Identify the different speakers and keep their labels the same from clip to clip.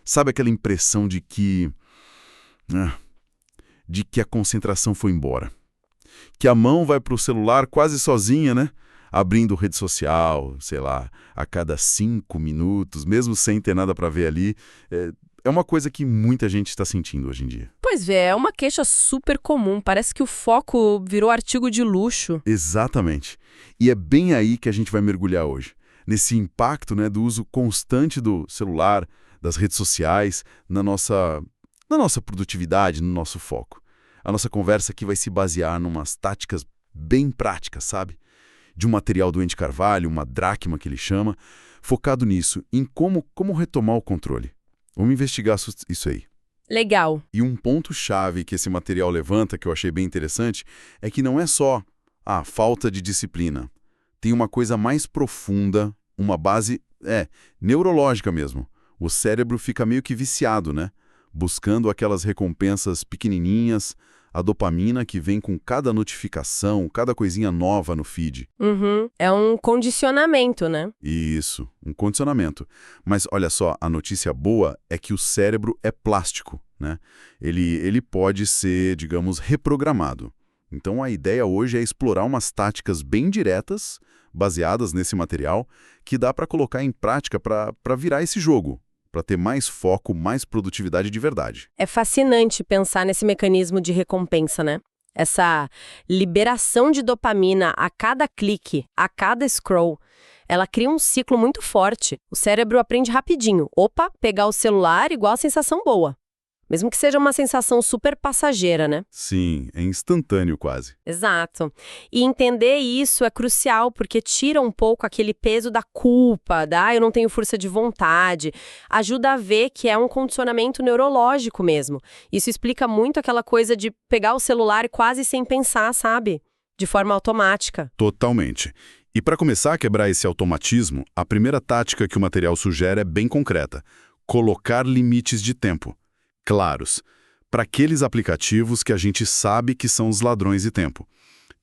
Speaker 1: Sabe aquela impressão de que a concentração foi embora? Que a mão vai para o celular quase sozinha, né? Abrindo rede social, sei lá, a cada 5 minutos, mesmo sem ter nada para ver ali. É uma coisa que muita gente está sentindo hoje em dia.
Speaker 2: Pois é uma queixa super comum. Parece que o foco virou artigo de luxo.
Speaker 1: Exatamente. E é bem aí que a gente vai mergulhar hoje. Nesse impacto, né, do uso constante do celular, das redes sociais, na nossa produtividade, no nosso foco. A nossa conversa aqui vai se basear em umas táticas bem práticas, sabe? De um material do Andy Carvalho, uma dracma que ele chama, focado nisso, em como retomar o controle. Vamos investigar isso aí.
Speaker 2: Legal.
Speaker 1: E um ponto-chave que esse material levanta, que eu achei bem interessante, é que não é só a falta de disciplina. Tem uma coisa mais profunda, uma base, neurológica mesmo. O cérebro fica meio que viciado, né? Buscando aquelas recompensas pequenininhas, a dopamina que vem com cada notificação, cada coisinha nova no feed.
Speaker 2: É um condicionamento, né?
Speaker 1: Isso, um condicionamento. Mas olha só, a notícia boa é que o cérebro é plástico, né? Ele pode ser, digamos, reprogramado. Então a ideia hoje é explorar umas táticas bem diretas, baseadas nesse material, que dá para colocar em prática para virar esse jogo, para ter mais foco, mais produtividade de verdade.
Speaker 2: É fascinante pensar nesse mecanismo de recompensa, né? Essa liberação de dopamina a cada clique, a cada scroll, ela cria um ciclo muito forte. O cérebro aprende rapidinho. Opa, pegar o celular igual a sensação boa. Mesmo que seja uma sensação super passageira, né?
Speaker 1: Sim, é instantâneo quase.
Speaker 2: Exato. E entender isso é crucial, porque tira um pouco aquele peso da culpa, eu não tenho força de vontade. Ajuda a ver que é um condicionamento neurológico mesmo. Isso explica muito aquela coisa de pegar o celular quase sem pensar, sabe? De forma automática.
Speaker 1: Totalmente. E para começar a quebrar esse automatismo, a primeira tática que o material sugere é bem concreta: colocar limites de tempo claros, para aqueles aplicativos que a gente sabe que são os ladrões de tempo.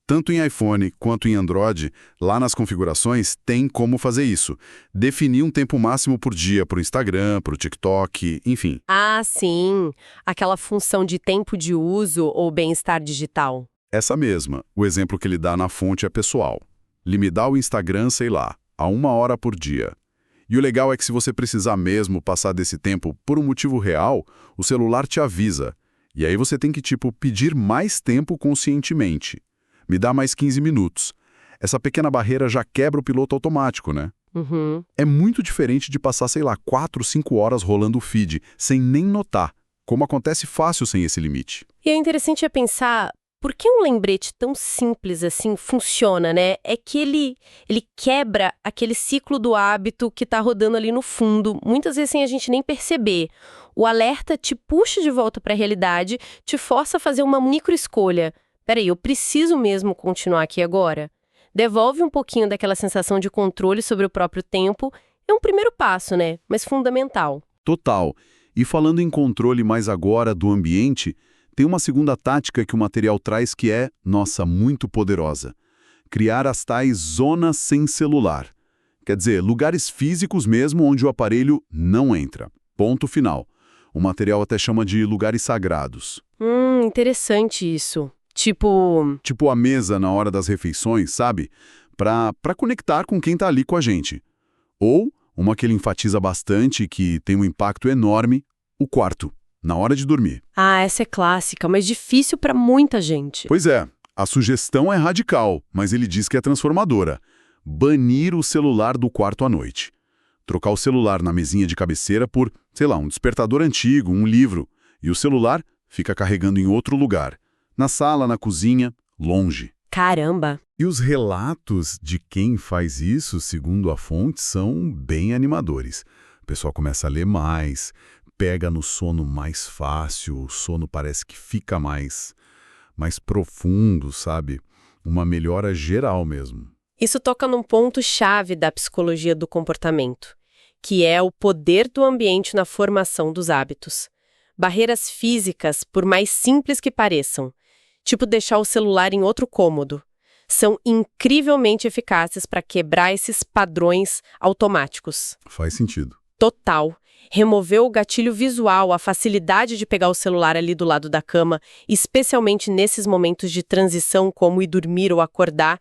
Speaker 1: Tanto em iPhone quanto em Android, lá nas configurações, tem como fazer isso. Definir um tempo máximo por dia para o Instagram, para o TikTok, enfim.
Speaker 2: Ah, sim. Aquela função de tempo de uso ou bem-estar digital.
Speaker 1: Essa mesma. O exemplo que ele dá na fonte é pessoal. Limitar o Instagram, sei lá, a 1 hora por dia. E o legal é que se você precisar mesmo passar desse tempo por um motivo real, o celular te avisa. E aí você tem que, pedir mais tempo conscientemente. Me dá mais 15 minutos. Essa pequena barreira já quebra o piloto automático, né? É muito diferente de passar, sei lá, 4, 5 horas rolando o feed, sem nem notar, como acontece fácil sem esse limite.
Speaker 2: E é interessante pensar, por que um lembrete tão simples assim funciona, né? É que ele quebra aquele ciclo do hábito que está rodando ali no fundo, muitas vezes sem a gente nem perceber. O alerta te puxa de volta para a realidade, te força a fazer uma microescolha. Peraí, eu preciso mesmo continuar aqui agora? Devolve um pouquinho daquela sensação de controle sobre o próprio tempo. É um primeiro passo, né? Mas fundamental.
Speaker 1: Total. E falando em controle mais agora do ambiente, tem uma segunda tática que o material traz que é, nossa, muito poderosa. Criar as tais zonas sem celular. Quer dizer, lugares físicos mesmo onde o aparelho não entra. Ponto final. O material até chama de lugares sagrados.
Speaker 2: Interessante isso. Tipo
Speaker 1: a mesa na hora das refeições, sabe? Pra conectar com quem tá ali com a gente. Ou, uma que ele enfatiza bastante e que tem um impacto enorme, o quarto. Na hora de dormir.
Speaker 2: Ah, essa é clássica, mas difícil para muita gente.
Speaker 1: Pois é, a sugestão é radical, mas ele diz que é transformadora. Banir o celular do quarto à noite. Trocar o celular na mesinha de cabeceira por, sei lá, um despertador antigo, um livro. E o celular fica carregando em outro lugar. Na sala, na cozinha, longe.
Speaker 2: Caramba!
Speaker 1: E os relatos de quem faz isso, segundo a fonte, são bem animadores. O pessoal começa a ler mais, pega no sono mais fácil, o sono parece que fica mais profundo, sabe? Uma melhora geral mesmo.
Speaker 2: Isso toca num ponto-chave da psicologia do comportamento, que é o poder do ambiente na formação dos hábitos. Barreiras físicas, por mais simples que pareçam, tipo deixar o celular em outro cômodo, são incrivelmente eficazes para quebrar esses padrões automáticos.
Speaker 1: Faz sentido.
Speaker 2: Total. Remover o gatilho visual, a facilidade de pegar o celular ali do lado da cama, especialmente nesses momentos de transição como ir dormir ou acordar,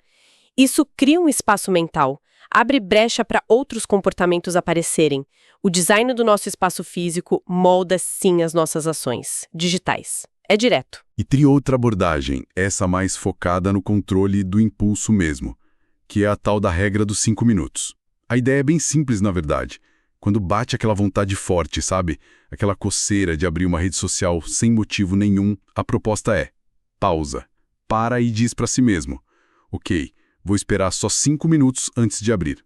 Speaker 2: isso cria um espaço mental, abre brecha para outros comportamentos aparecerem. O design do nosso espaço físico molda sim as nossas ações digitais. É direto.
Speaker 1: E tem outra abordagem, essa mais focada no controle do impulso mesmo, que é a tal da regra dos 5 minutos. A ideia é bem simples, na verdade. Quando bate aquela vontade forte, sabe? Aquela coceira de abrir uma rede social sem motivo nenhum, a proposta é: pausa. Para e diz para si mesmo: ok, vou esperar só 5 minutos antes de abrir.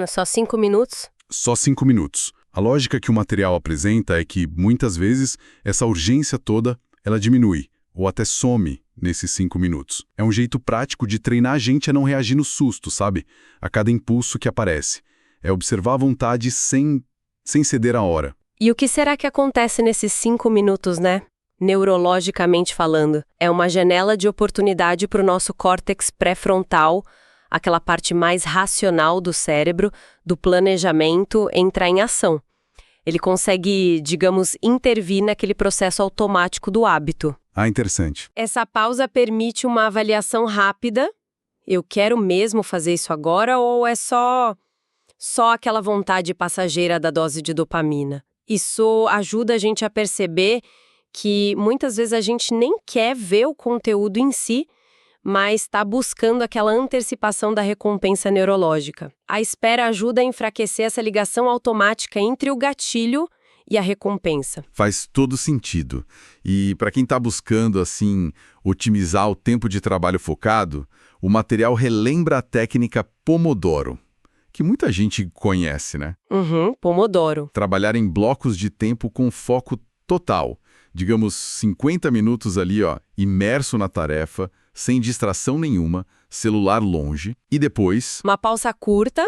Speaker 2: Só 5 minutos?
Speaker 1: Só 5 minutos. A lógica que o material apresenta é que, muitas vezes, essa urgência toda, ela diminui, ou até some nesses 5 minutos. É um jeito prático de treinar a gente a não reagir no susto, sabe? A cada impulso que aparece. É observar a vontade sem ceder à hora.
Speaker 2: E o que será que acontece nesses 5 minutos, né? Neurologicamente falando, é uma janela de oportunidade para o nosso córtex pré-frontal, aquela parte mais racional do cérebro, do planejamento, entrar em ação. Ele consegue, digamos, intervir naquele processo automático do hábito.
Speaker 1: Ah, interessante.
Speaker 2: Essa pausa permite uma avaliação rápida. Eu quero mesmo fazer isso agora ou é só aquela vontade passageira da dose de dopamina? Isso ajuda a gente a perceber que muitas vezes a gente nem quer ver o conteúdo em si, mas está buscando aquela antecipação da recompensa neurológica. A espera ajuda a enfraquecer essa ligação automática entre o gatilho e a recompensa.
Speaker 1: Faz todo sentido. E para quem está buscando, assim, otimizar o tempo de trabalho focado, o material relembra a técnica Pomodoro, que muita gente conhece, né?
Speaker 2: Pomodoro.
Speaker 1: Trabalhar em blocos de tempo com foco total. Digamos, 50 minutos ali, imerso na tarefa, sem distração nenhuma, celular longe, e depois...
Speaker 2: Uma pausa curta,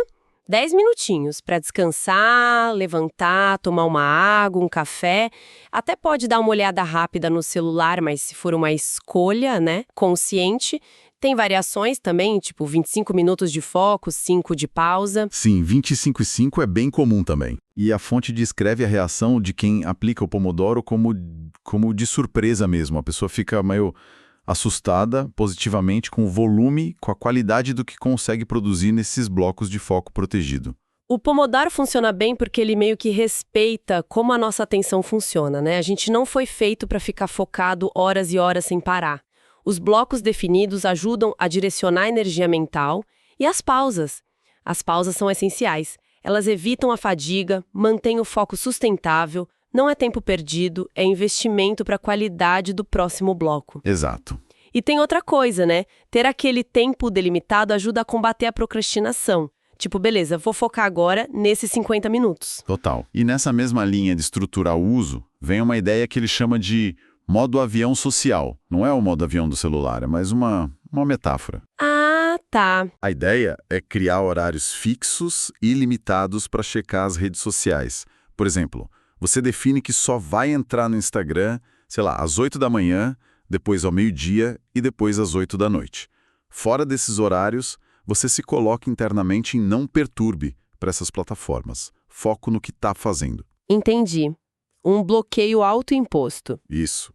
Speaker 2: 10 minutinhos, para descansar, levantar, tomar uma água, um café. Até pode dar uma olhada rápida no celular, mas se for uma escolha, né, consciente. Tem variações também, tipo 25 minutos de foco, 5 de pausa.
Speaker 1: Sim, 25 e 5 é bem comum também. E a fonte descreve a reação de quem aplica o Pomodoro como de surpresa mesmo. A pessoa fica meio assustada positivamente com o volume, com a qualidade do que consegue produzir nesses blocos de foco protegido.
Speaker 2: O Pomodoro funciona bem porque ele meio que respeita como a nossa atenção funciona, né? A gente não foi feito para ficar focado horas e horas sem parar. Os blocos definidos ajudam a direcionar a energia mental e as pausas. As pausas são essenciais. Elas evitam a fadiga, mantêm o foco sustentável, não é tempo perdido, é investimento para a qualidade do próximo bloco.
Speaker 1: Exato.
Speaker 2: E tem outra coisa, né? Ter aquele tempo delimitado ajuda a combater a procrastinação. Tipo, beleza, vou focar agora nesses 50 minutos.
Speaker 1: Total. E nessa mesma linha de estruturar o uso, vem uma ideia que ele chama de modo avião social. Não é o modo avião do celular, é mais uma metáfora.
Speaker 2: Ah, tá.
Speaker 1: A ideia é criar horários fixos e limitados para checar as redes sociais. Por exemplo, você define que só vai entrar no Instagram, sei lá, às 8 da manhã, depois ao meio-dia e depois às 8 da noite. Fora desses horários, você se coloca internamente em não perturbe para essas plataformas. Foco no que está fazendo.
Speaker 2: Entendi. Um bloqueio autoimposto.
Speaker 1: Isso.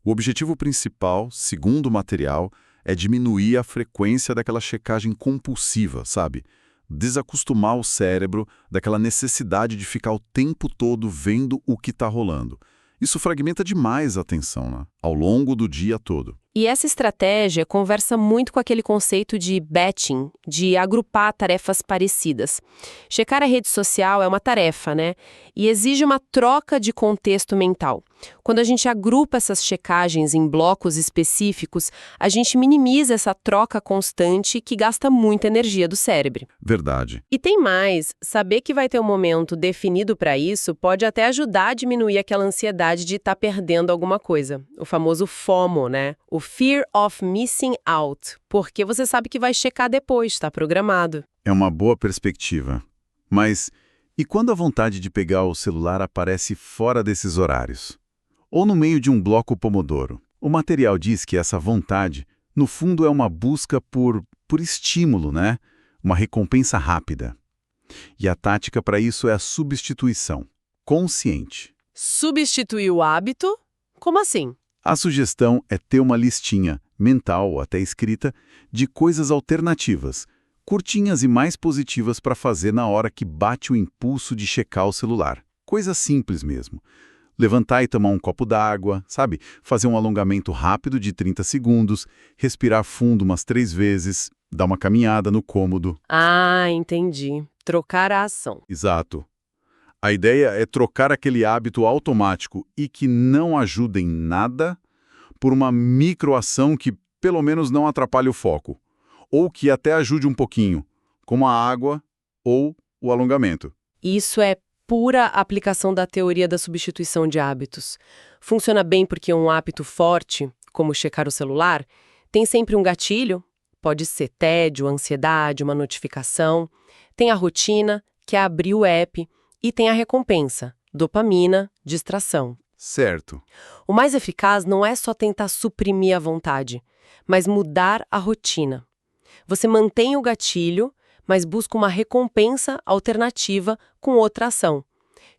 Speaker 1: O objetivo principal, segundo o material, é diminuir a frequência daquela checagem compulsiva, sabe? Desacostumar o cérebro daquela necessidade de ficar o tempo todo vendo o que está rolando. Isso fragmenta demais a atenção, né? Ao longo do dia todo.
Speaker 2: E essa estratégia conversa muito com aquele conceito de batching, de agrupar tarefas parecidas. Checar a rede social é uma tarefa, né? E exige uma troca de contexto mental. Quando a gente agrupa essas checagens em blocos específicos, a gente minimiza essa troca constante que gasta muita energia do cérebro.
Speaker 1: Verdade.
Speaker 2: E tem mais, saber que vai ter um momento definido para isso pode até ajudar a diminuir aquela ansiedade de estar perdendo alguma coisa. O famoso FOMO, né? O Fear of Missing Out, porque você sabe que vai checar depois, está programado.
Speaker 1: É uma boa perspectiva. Mas e quando a vontade de pegar o celular aparece fora desses horários?
Speaker 3: ou no meio de um bloco Pomodoro. O material diz que essa vontade, no fundo, é uma busca por estímulo, né? Uma recompensa rápida. E a tática para isso é a substituição, consciente.
Speaker 2: Substituir o hábito? Como assim?
Speaker 3: A sugestão é ter uma listinha, mental ou até escrita, de coisas alternativas, curtinhas e mais positivas para fazer na hora que bate o impulso de checar o celular. Coisa simples mesmo. Levantar e tomar um copo d'água, sabe? Fazer um alongamento rápido de 30 segundos, respirar fundo umas 3 vezes, dar uma caminhada no cômodo.
Speaker 2: Ah, entendi. Trocar a ação.
Speaker 3: Exato. A ideia é trocar aquele hábito automático e que não ajuda em nada por uma microação que pelo menos não atrapalhe o foco, ou que até ajude um pouquinho, como a água ou o alongamento.
Speaker 2: Isso é pura aplicação da teoria da substituição de hábitos. Funciona bem porque um hábito forte, como checar o celular, tem sempre um gatilho, pode ser tédio, ansiedade, uma notificação. Tem a rotina, que é abrir o app, e tem a recompensa, dopamina, distração.
Speaker 3: Certo.
Speaker 2: O mais eficaz não é só tentar suprimir a vontade, mas mudar a rotina. Você mantém o gatilho, mas busca uma recompensa alternativa com outra ação.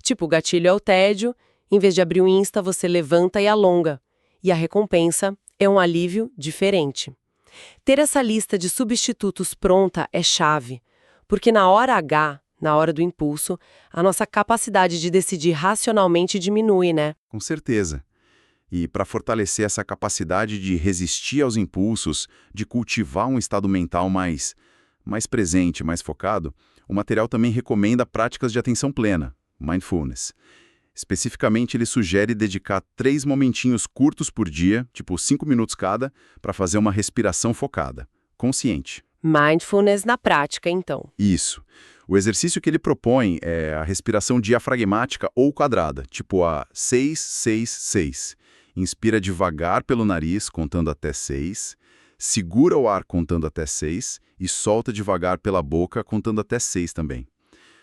Speaker 2: Tipo, o gatilho é o tédio, em vez de abrir o Insta, você levanta e alonga. E a recompensa é um alívio diferente. Ter essa lista de substitutos pronta é chave, porque na hora H, na hora do impulso, a nossa capacidade de decidir racionalmente diminui, né?
Speaker 3: Com certeza. E para fortalecer essa capacidade de resistir aos impulsos, de cultivar um estado mental mais presente, mais focado, o material também recomenda práticas de atenção plena, mindfulness. Especificamente, ele sugere dedicar 3 momentinhos curtos por dia, tipo 5 minutos cada, para fazer uma respiração focada, consciente.
Speaker 2: Mindfulness na prática, então.
Speaker 3: Isso. O exercício que ele propõe é a respiração diafragmática ou quadrada, tipo a 6-6-6. Inspira devagar pelo nariz, contando até 6, segura o ar contando até 6 e solta devagar pela boca, contando até 6 também.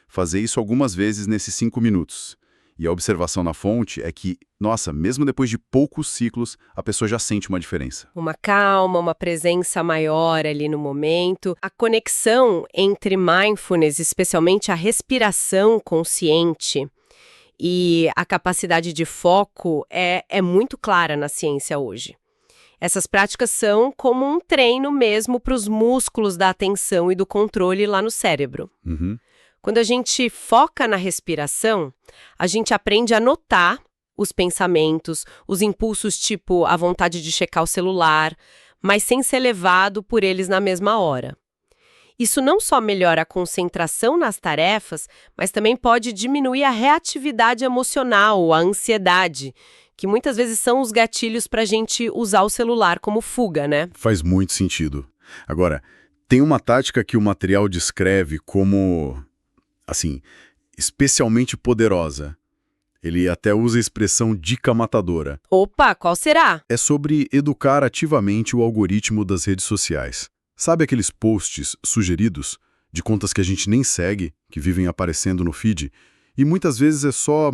Speaker 3: Fazer isso algumas vezes nesses 5 minutos. E a observação na fonte é que, nossa, mesmo depois de poucos ciclos, a pessoa já sente uma diferença.
Speaker 2: Uma calma, uma presença maior ali no momento. A conexão entre mindfulness, especialmente a respiração consciente e a capacidade de foco é muito clara na ciência hoje. Essas práticas são como um treino mesmo para os músculos da atenção e do controle lá no cérebro.
Speaker 3: Uhum.
Speaker 2: Quando a gente foca na respiração, a gente aprende a notar os pensamentos, os impulsos tipo a vontade de checar o celular, mas sem ser levado por eles na mesma hora. Isso não só melhora a concentração nas tarefas, mas também pode diminuir a reatividade emocional, a ansiedade, que muitas vezes são os gatilhos para a gente usar o celular como fuga, né?
Speaker 3: Faz muito sentido. Agora, tem uma tática que o material descreve como, assim, especialmente poderosa. Ele até usa a expressão dica matadora.
Speaker 2: Opa, qual será?
Speaker 3: É sobre educar ativamente o algoritmo das redes sociais. Sabe aqueles posts sugeridos, de contas que a gente nem segue, que vivem aparecendo no feed, e muitas vezes é só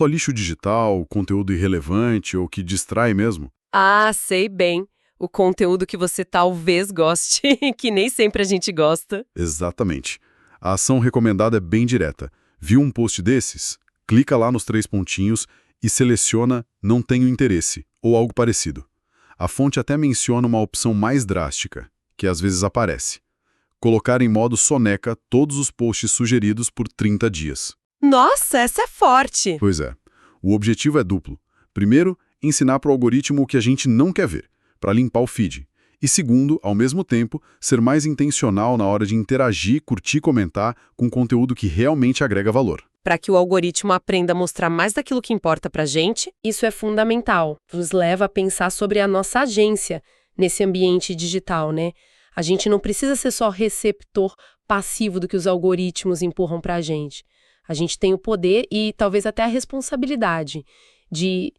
Speaker 3: lixo digital, conteúdo irrelevante ou que distrai mesmo?
Speaker 2: Ah, sei bem. O conteúdo que você talvez goste, que nem sempre a gente gosta.
Speaker 3: Exatamente. A ação recomendada é bem direta. Viu um post desses? Clica lá nos 3 pontinhos e seleciona "não tenho interesse" ou algo parecido. A fonte até menciona uma opção mais drástica, que às vezes aparece: colocar em modo soneca todos os posts sugeridos por 30 dias.
Speaker 2: Nossa, essa é forte!
Speaker 3: Pois é. O objetivo é duplo. Primeiro, ensinar para o algoritmo o que a gente não quer ver, para limpar o feed. E segundo, ao mesmo tempo, ser mais intencional na hora de interagir, curtir e comentar com conteúdo que realmente agrega valor.
Speaker 2: Para que o algoritmo aprenda a mostrar mais daquilo que importa para a gente, isso é fundamental. Nos leva a pensar sobre a nossa agência nesse ambiente digital, né? A gente não precisa ser só receptor passivo do que os algoritmos empurram para a gente. A gente tem o poder e talvez até a responsabilidade de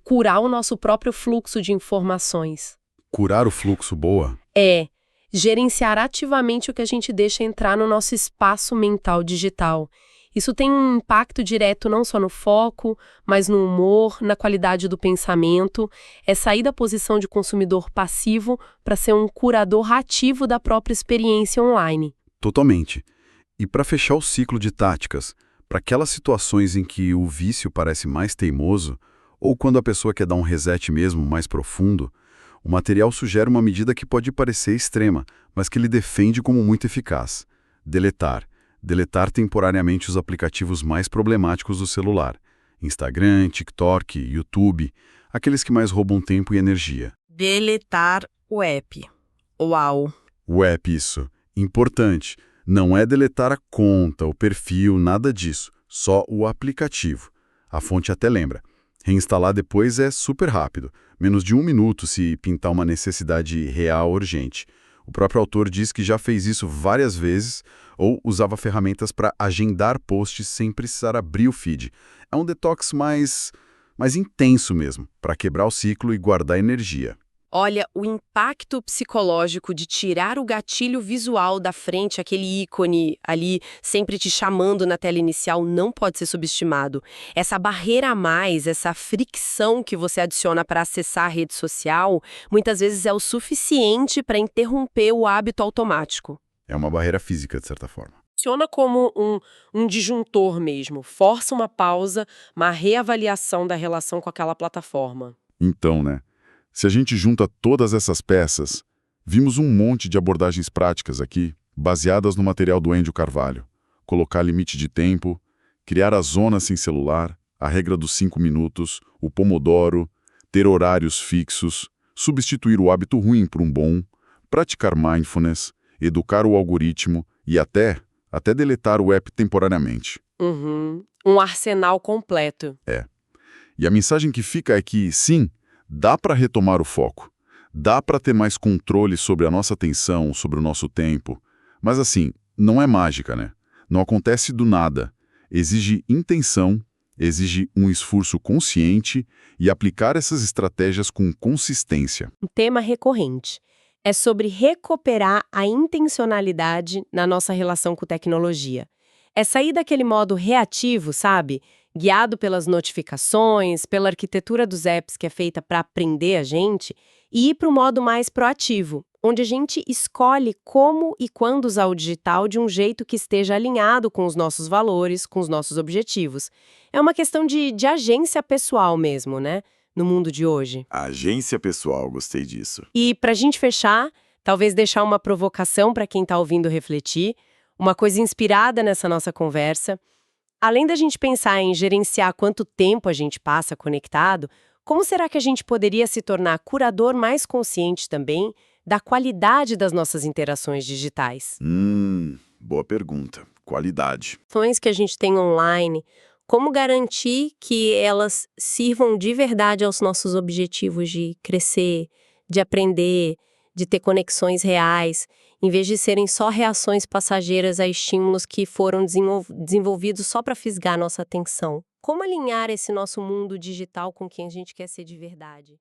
Speaker 2: curar o nosso próprio fluxo de informações.
Speaker 3: Curar o fluxo, boa.
Speaker 2: É gerenciar ativamente o que a gente deixa entrar no nosso espaço mental digital Isso tem um impacto direto não só no foco, mas no humor, na qualidade do pensamento. É sair da posição de consumidor passivo para ser um curador ativo da própria experiência online.
Speaker 1: Totalmente. E para fechar o ciclo de táticas, para aquelas situações em que o vício parece mais teimoso, ou quando a pessoa quer dar um reset mesmo mais profundo, o material sugere uma medida que pode parecer extrema, mas que ele defende como muito eficaz: deletar. Deletar temporariamente os aplicativos mais problemáticos do celular. Instagram, TikTok, YouTube, aqueles que mais roubam tempo e energia.
Speaker 4: Deletar o app. Uau!
Speaker 1: O app, isso. Importante. Não é deletar a conta, o perfil, nada disso. Só o aplicativo. A fonte até lembra. Reinstalar depois é super rápido. Menos de 1 minuto se pintar uma necessidade real urgente. O próprio autor diz que já fez isso várias vezes ou usava ferramentas para agendar posts sem precisar abrir o feed. É um detox mais intenso mesmo, para quebrar o ciclo e guardar energia.
Speaker 2: Olha, o impacto psicológico de tirar o gatilho visual da frente, aquele ícone ali sempre te chamando na tela inicial, não pode ser subestimado. Essa barreira a mais, essa fricção que você adiciona para acessar a rede social, muitas vezes é o suficiente para interromper o hábito automático.
Speaker 1: É uma barreira física, de certa forma.
Speaker 2: Funciona como um disjuntor mesmo, força uma pausa, uma reavaliação da relação com aquela plataforma.
Speaker 1: Então, né? Se a gente junta todas essas peças, vimos um monte de abordagens práticas aqui, baseadas no material do Endio Carvalho. Colocar limite de tempo, criar a zona sem celular, a regra dos 5 minutos, o pomodoro, ter horários fixos, substituir o hábito ruim por um bom, praticar mindfulness, educar o algoritmo e até deletar o app temporariamente.
Speaker 2: Um arsenal completo.
Speaker 1: E a mensagem que fica é que, sim, dá para retomar o foco, dá para ter mais controle sobre a nossa atenção, sobre o nosso tempo, mas assim, não é mágica, né? Não acontece do nada. Exige intenção, exige um esforço consciente e aplicar essas estratégias com consistência.
Speaker 2: Um tema recorrente. É sobre recuperar a intencionalidade na nossa relação com tecnologia. É sair daquele modo reativo, sabe? Guiado pelas notificações, pela arquitetura dos apps que é feita para aprender a gente, e ir para o modo mais proativo, onde a gente escolhe como e quando usar o digital de um jeito que esteja alinhado com os nossos valores, com os nossos objetivos. É uma questão de agência pessoal mesmo, né? No mundo de hoje.
Speaker 3: Agência pessoal, gostei disso.
Speaker 2: E para a gente fechar, talvez deixar uma provocação para quem está ouvindo refletir, uma coisa inspirada nessa nossa conversa. Além da gente pensar em gerenciar quanto tempo a gente passa conectado, como será que a gente poderia se tornar curador mais consciente também da qualidade das nossas interações digitais?
Speaker 3: Boa pergunta. Qualidade.
Speaker 2: Ações que a gente tem online, como garantir que elas sirvam de verdade aos nossos objetivos de crescer, de aprender, de ter conexões reais, em vez de serem só reações passageiras a estímulos que foram desenvolvidos só para fisgar nossa atenção. Como alinhar esse nosso mundo digital com quem a gente quer ser de verdade?